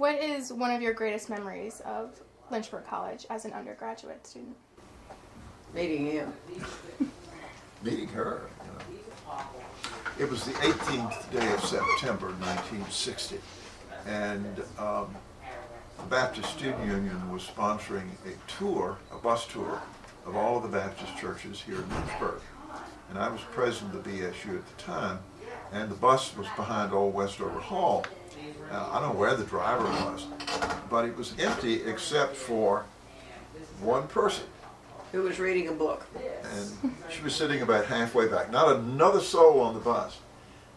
What is one of your greatest memories of Lynchburg College as an undergraduate student? Meeting him. Meeting her. You know. It was the 18th day of September 1960, and the Baptist Student Union was sponsoring a bus tour of all of the Baptist churches here in Lynchburg. And I was president of the BSU at the time, and the bus was behind Old Westover Hall. I don't know where the driver was, but it was empty except for one person. Who was reading a book. And she was sitting about halfway back, not another soul on the bus.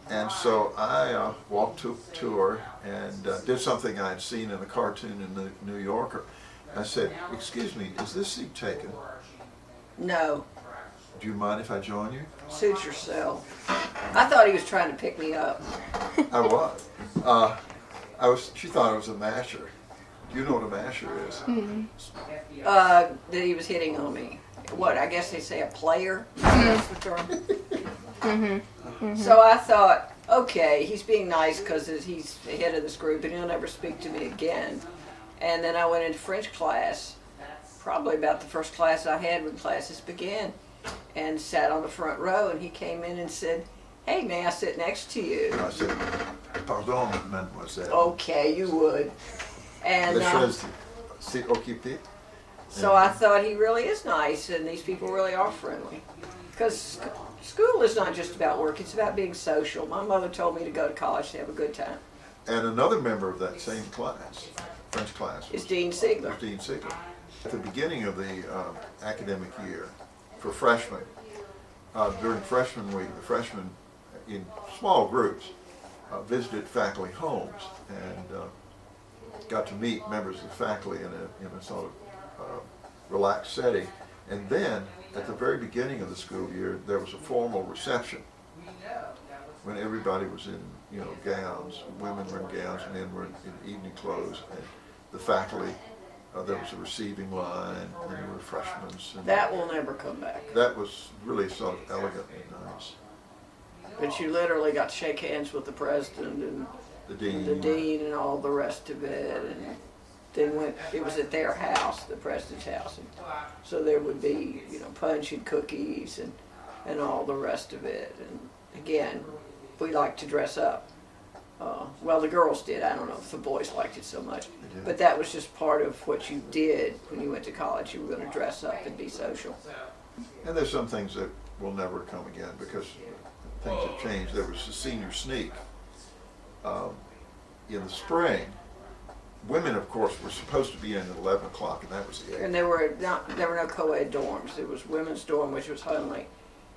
And so I walked to her and did something I had seen in a cartoon in the New Yorker. I said, "Excuse me, is this seat taken? No, Do you mind if I join you?" suit yourself. I thought he was trying to pick me up. I was. She thought I was a masher. Do you know what a masher is? That he was hitting on me. What, I guess they say a player? That's the term. So I thought, okay, he's being nice because he's the head of this group and he'll never speak to me again. And then I went into French class, probably about the first class I had when classes began, and sat on the front row, and he came in and said, "Hey, may I sit next to you?" And I said, "Pardon, mademoiselle." Okay, you would. And Les chaises, c'est occupé. so I thought he really is nice, and these people really are friendly. Because school is not just about work, it's about being social. My mother told me to go to college to have a good time. And another member of that same class, French class, It's Dean Siegler. was Dean Siegler. At the beginning of the academic year, for freshmen, during freshman week, the freshmen in small groups visited faculty homes and got to meet members of the faculty in a sort of relaxed setting. And then, at the very beginning of the school year, there was a formal reception when everybody was in, gowns. Women were in gowns, men were in evening clothes, and the faculty. There was a receiving line, and there were freshmen. And That will never come back. that was really sort of elegant and nice. But you literally got to shake hands with the president and The dean. the dean and all the rest of it. And then it was at their house, the president's house. And so there would be, punch and cookies and all the rest of it. And again, we liked to dress up. Well, the girls did. I don't know if the boys liked it so much. But that was just part of what you did when you went to college. You were going to dress up and be social. And there's some things that will never come again because things have changed. There was the senior sneak in the spring. Women, of course, were supposed to be in at 11 o'clock, and that was the 8th. And there were no co-ed dorms. There was women's dorm, which was homely,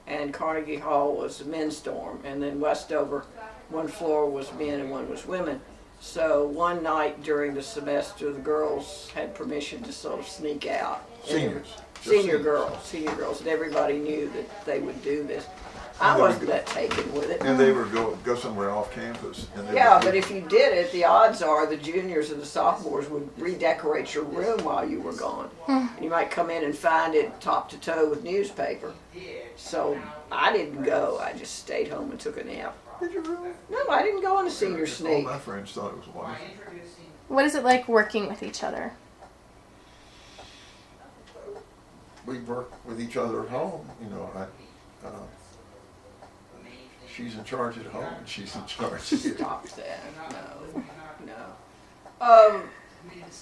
and Carnegie Hall was the men's dorm, and then Westover, one floor was men and one was women. So one night during the semester, the girls had permission to sort of sneak out. Seniors. Senior girls, and everybody knew that they would do this. I wasn't that taken with it. And they would go somewhere off campus. And they Yeah, would but if you did it, the odds are the juniors and the sophomores would redecorate your room while you were gone. And you might come in and find it top to toe with newspaper. So I didn't go. I just stayed home and took a nap. Did you really? No, I didn't go on a senior All sneak. my friends thought it was wonderful. What is it like working with each other? We work with each other at home. She's in charge at home, and she's in charge here. Stop that. No.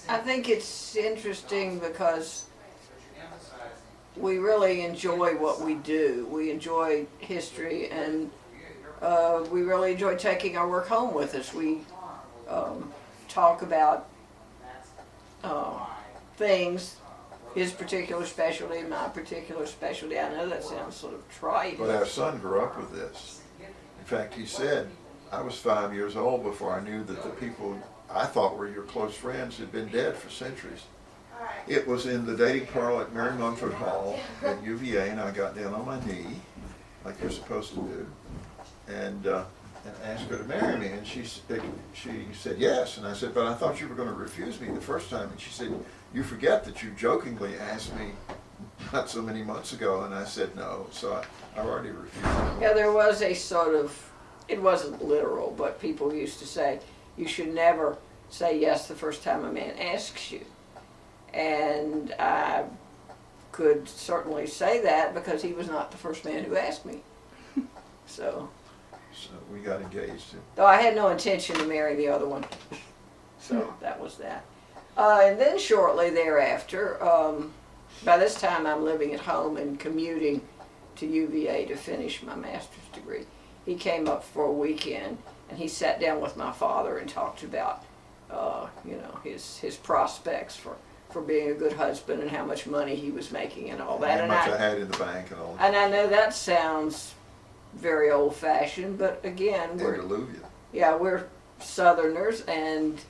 I think it's interesting because we really enjoy what we do. We enjoy history, and we really enjoy taking our work home with us. We talk about things, his particular specialty, my particular specialty. I know that sounds sort of trite. But our son grew up with this. In fact, he said, "I was 5 years old before I knew that the people I thought were your close friends had been dead for centuries." It was in the dating parlor at Mary Mumford Hall at UVA, and I got down on my knee, like you're supposed to do, and asked her to marry me. And she said yes, and I said, "But I thought you were going to refuse me the first time." And she said, "You forget that you jokingly asked me not so many months ago." And I said no, so I already refused. Yeah, there was a sort of, it wasn't literal, but people used to say, you should never say yes the first time a man asks you. And I could certainly say that because he was not the first man who asked me. So we got engaged. though I had no intention to marry the other one. So that was that. And then shortly thereafter, by this time I'm living at home and commuting to UVA to finish my master's degree. He came up for a weekend and he sat down with my father and talked about, his prospects for being a good husband and how much money he was making and all that. How much I had in the bank and all that. And I know that sounds very old-fashioned, but again, Antediluvian. we're Southerners, and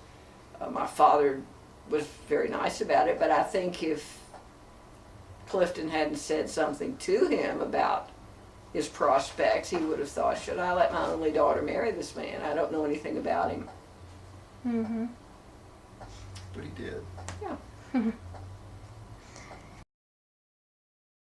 my father was very nice about it, but I think if Clifton hadn't said something to him about his prospects, he would have thought, should I let my only daughter marry this man? I don't know anything about him. Mm-hmm. But he did. Yeah.